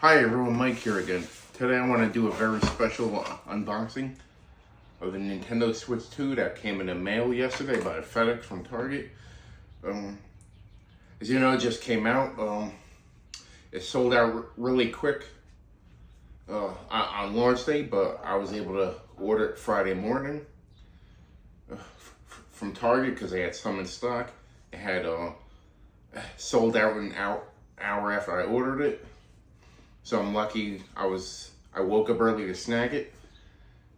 Hi everyone, Mike here again. Today I want to do a very special unboxing of the Nintendo Switch 2 that came in the mail yesterday by FedEx from Target. As you know, it just came out. It sold out really quick on launch day, but I was able to order it Friday morning from Target because they had some in stock. It had sold out an hour after I ordered it. So I'm lucky I woke up early to snag it.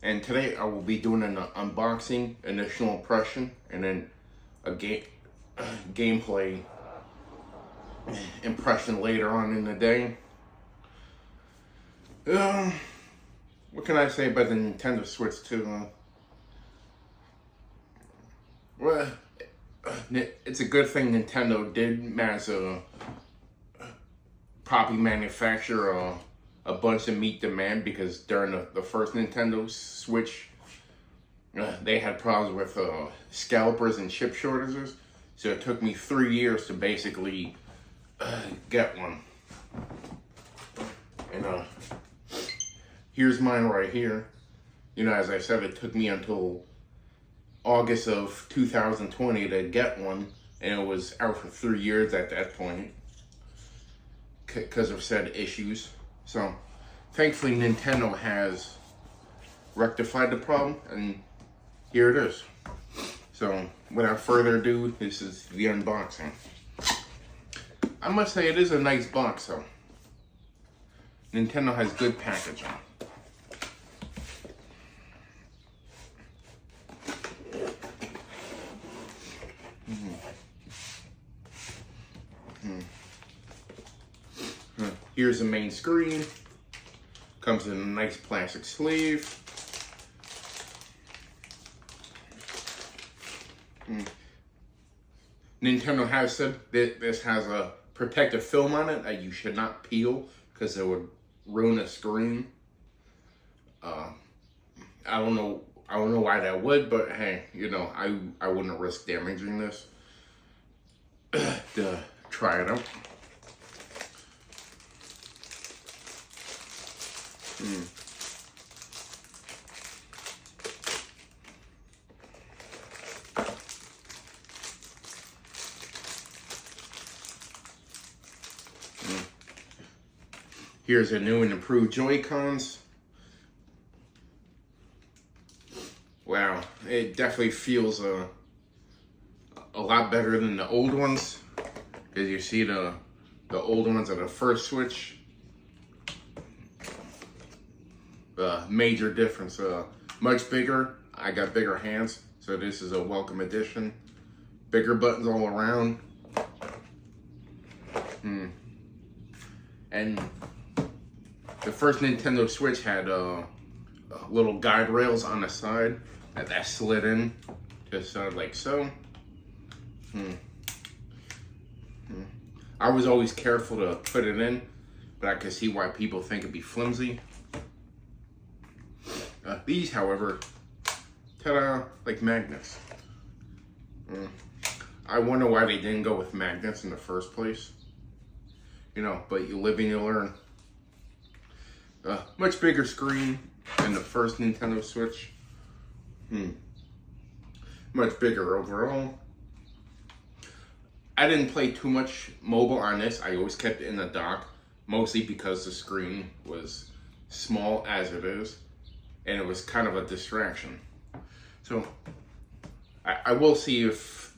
And today I will be doing an unboxing, initial impression, and then a gameplay impression later on in the day. What can I say about the Nintendo Switch 2? Well, it's a good thing Nintendo did manage to probably manufacture a bunch to meet demand, because during the first Nintendo Switch, they had problems with scalpers and chip shortages. So it took me 3 years to basically get one. And here's mine right here. You know, as I said, it took me until August of 2020 to get one, and it was out for 3 years at that point because of said issues. So thankfully Nintendo has rectified the problem, and here it is. So without further ado, this is the unboxing. I must say it is a nice box though. Nintendo has good packaging. Here's the main screen. Comes in a nice plastic sleeve. Nintendo has said that this has a protective film on it that you should not peel because it would ruin the screen. I don't know why that would, but hey, you know, I wouldn't risk damaging this to try it out. Here's a new and improved Joy-Cons. Wow, it definitely feels a lot better than the old ones. As you see, the old ones are the first Switch. Major difference. Much bigger. I got bigger hands, so this is a welcome addition. Bigger buttons all around. And the first Nintendo Switch had little guide rails on the side that slid in, just like so. I was always careful to put it in, but I could see why people think it'd be flimsy. These, however, ta-da, like magnets. I wonder why they didn't go with magnets in the first place. You know, but you live and you learn. Much bigger screen than the first Nintendo Switch. Much bigger overall. I didn't play too much mobile on this. I always kept it in the dock, mostly because the screen was small as it is, and it was kind of a distraction. So I will see if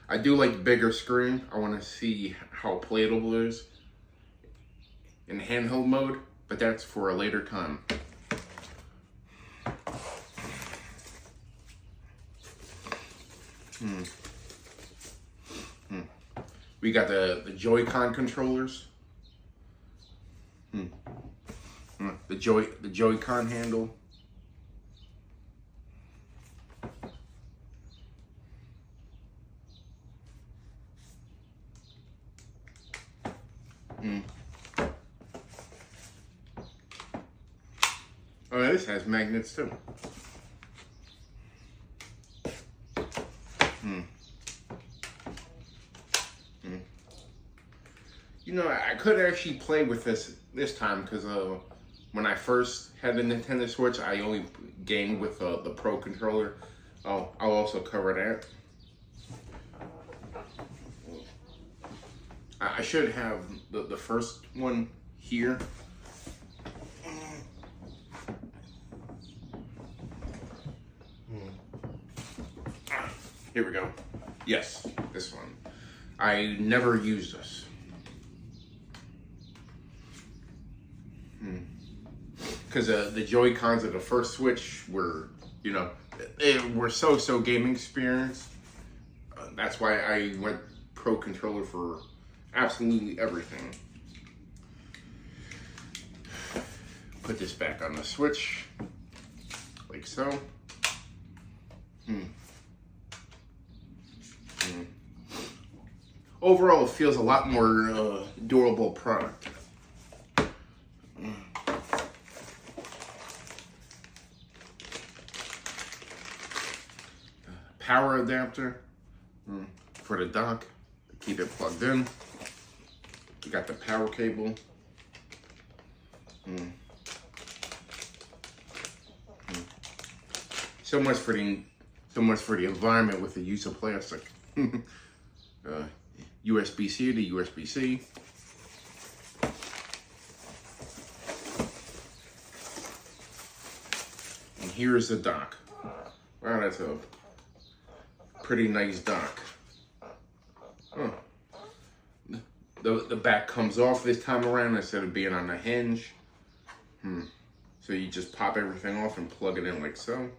I do like the bigger screen. I want to see how playable it is in handheld mode, but that's for a later time. We got the Joy-Con controllers. The Joy-Con handle. Oh, this has magnets too. I could actually play with this time because when I first had the Nintendo Switch, I only gamed with the Pro Controller. I'll also cover that. I should have the first one here. Here we go. Yes, this one. I never used this. Because the Joy-Cons of the first Switch were, were so gaming experience. That's why I went Pro Controller for absolutely everything. Put this back on the Switch, like so. Overall, it feels a lot more durable product. Power adapter for the dock. Keep it plugged in. You got the power cable. So much for the environment with the use of plastic. USB-C to USB-C. And here's the dock. Wow, that's a pretty nice dock. The back comes off this time around instead of being on the hinge. So you just pop everything off and plug it in like so.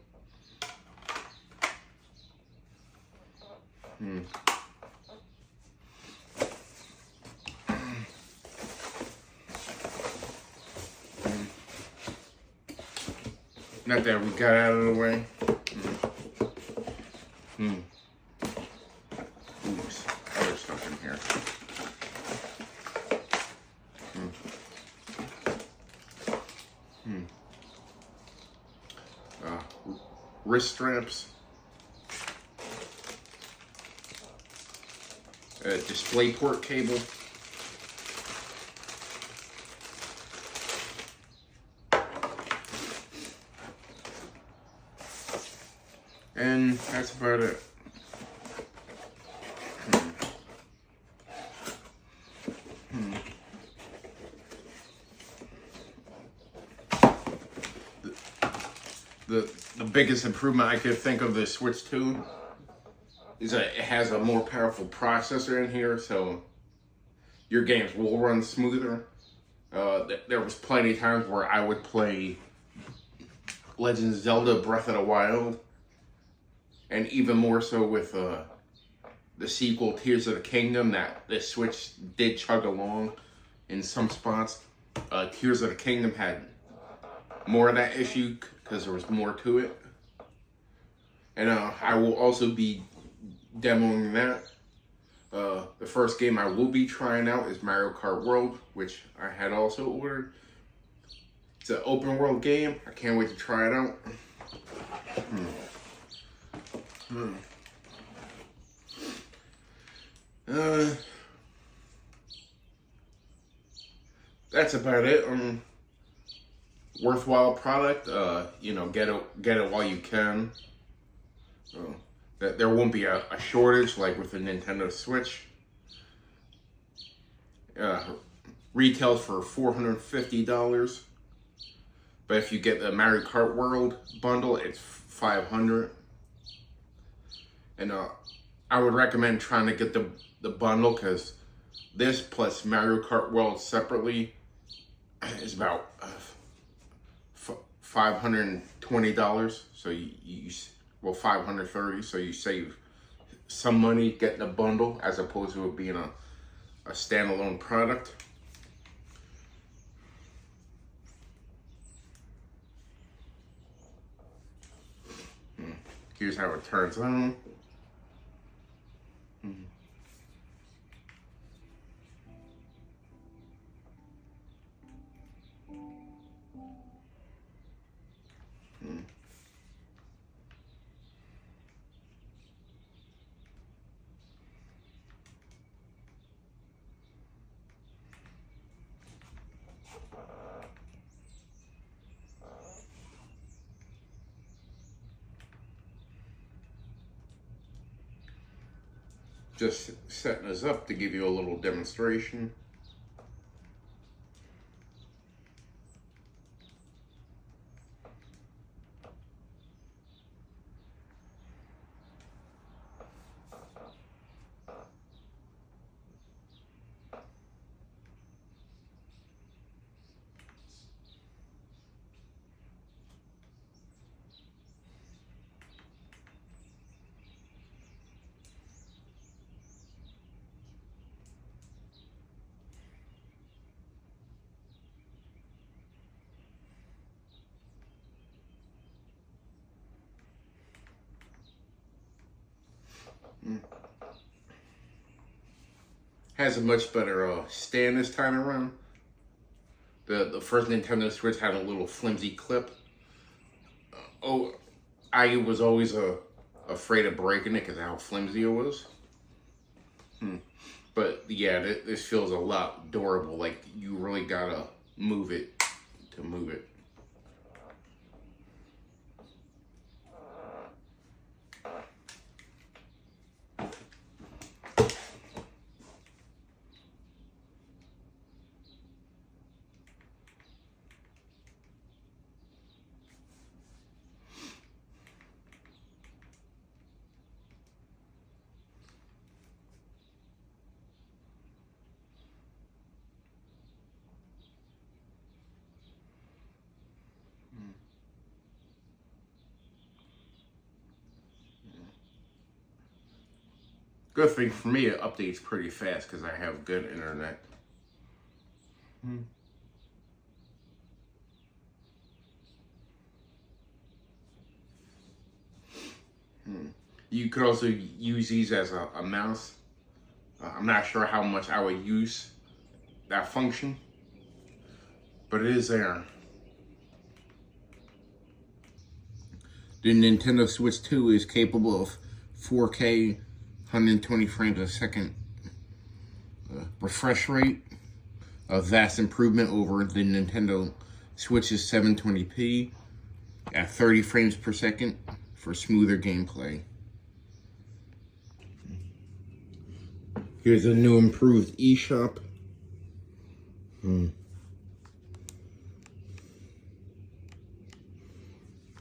Not that we got out of the way. Oops, other stuff in here. Wrist straps. Display port cable. And that's about it. The biggest improvement I could think of the Switch 2 is that it has a more powerful processor in here, so your games will run smoother. There was plenty of times where I would play Legend of Zelda Breath of the Wild, and even more so with the sequel Tears of the Kingdom, that the Switch did chug along in some spots. Tears of the Kingdom had more of that issue because there was more to it. And I will also be demoing that. The first game I will be trying out is Mario Kart World, which I had also ordered. It's an open world game. I can't wait to try it out. That's about it. Worthwhile product. Get it while you can. That there won't be a shortage like with the Nintendo Switch. Retails for $450, but if you get the Mario Kart World bundle, it's $500. And I would recommend trying to get the bundle because this plus Mario Kart World separately is about $520. So you $530. So you save some money getting a bundle as opposed to it being a standalone product. Here's how it turns on. Just setting this up to give you a little demonstration. Has a much better stand this time around. The first Nintendo Switch had a little flimsy clip. I was always afraid of breaking it because of how flimsy it was. But yeah, this feels a lot durable. Like you really gotta move it to move it. Good thing for me, it updates pretty fast because I have good internet. You could also use these as a mouse. I'm not sure how much I would use that function, but it is there. The Nintendo Switch 2 is capable of 4K 120 frames a second refresh rate, a vast improvement over the Nintendo Switch's 720p at 30 frames per second for smoother gameplay. Here's a new improved eShop.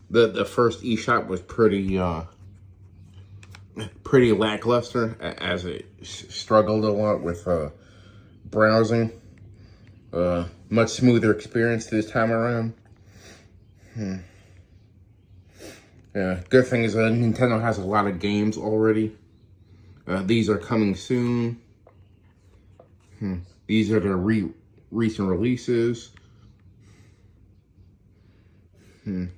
The first eShop was pretty lackluster, as it struggled a lot with browsing. Much smoother experience this time around. Yeah, good thing is Nintendo has a lot of games already. These are coming soon. These are the recent releases. You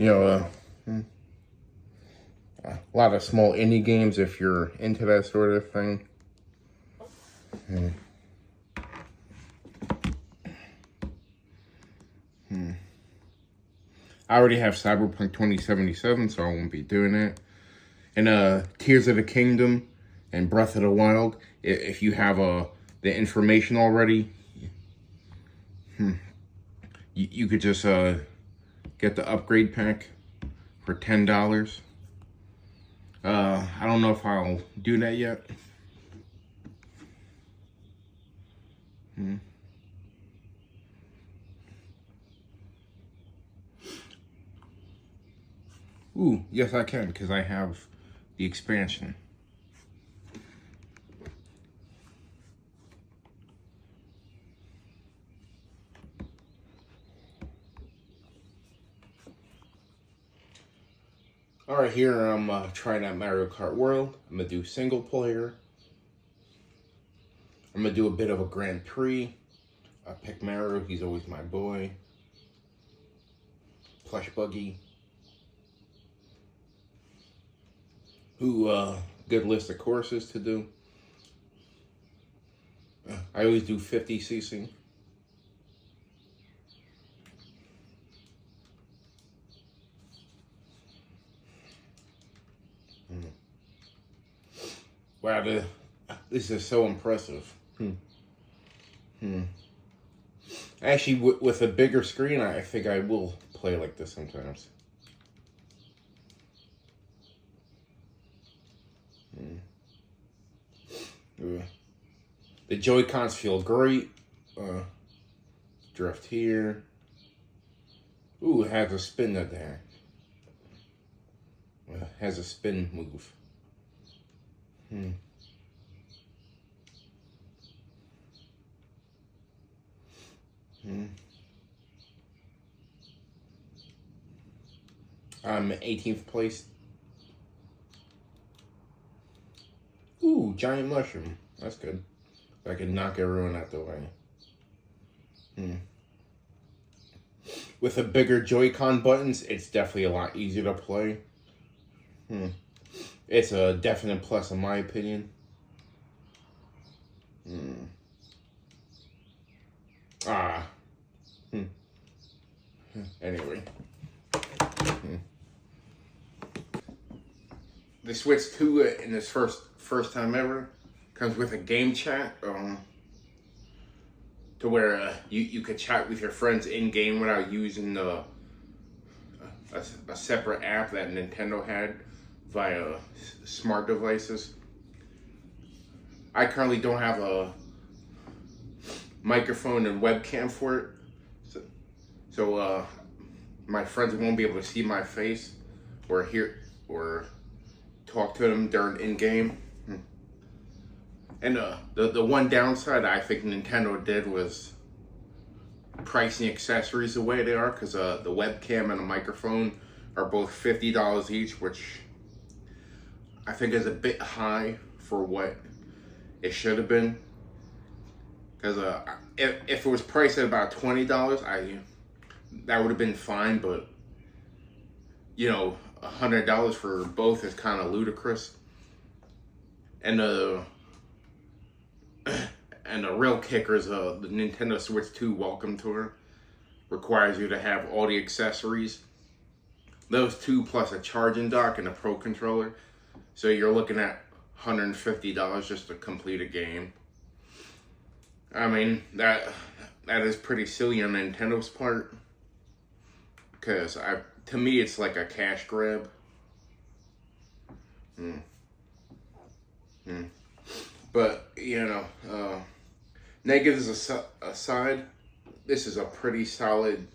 know, a lot of small indie games if you're into that sort of thing. I already have Cyberpunk 2077, so I won't be doing it. And Tears of the Kingdom and Breath of the Wild, if you have the information already, you could just get the upgrade pack for $10. I don't know if I'll do that yet. Ooh, yes I can, because I have the expansion. Alright, here I'm trying out Mario Kart World. I'm going to do single player. I'm going to do a bit of a Grand Prix. I pick Mario, he's always my boy. Plush Buggy. Good list of courses to do. I always do 50cc. Wow, this is so impressive. Actually, with a bigger screen, I think I will play like this sometimes. The Joy-Cons feel great. Drift here. Ooh, it has a spin up there. Has a spin move. I'm 18th place. Ooh, giant mushroom. That's good. I can knock everyone out the way. With the bigger Joy-Con buttons, it's definitely a lot easier to play. It's a definite plus in my opinion. Anyway. The Switch 2 in its first time ever comes with a game chat. To where you could chat with your friends in game without using a separate app that Nintendo had via smart devices. I currently don't have a microphone and webcam for it, so my friends won't be able to see my face or hear or talk to them during in game. And the one downside I think Nintendo did was pricing accessories the way they are, because the webcam and the microphone are both $50 each, which I think is a bit high for what it should have been. Because if it was priced at about $20, that would have been fine, but you know, $100 for both is kind of ludicrous. And the real kicker is the Nintendo Switch 2 Welcome Tour requires you to have all the accessories. Those two plus a charging dock and a Pro Controller. So you're looking at $150 just to complete a game. I mean, that is pretty silly on Nintendo's part. Because to me, it's like a cash grab. But, you know, negatives aside, this is a pretty solid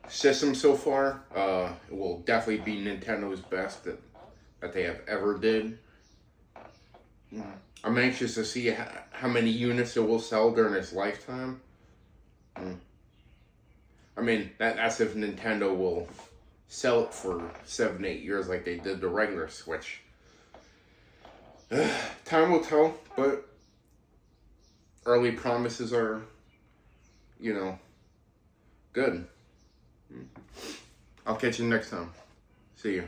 system so far. It will definitely be Nintendo's best that they have ever did. I'm anxious to see how many units it will sell during its lifetime. I mean, that's if Nintendo will sell it for 7-8 years like they did the regular Switch. Time will tell, but early promises are, you know, good. I'll catch you next time. See you.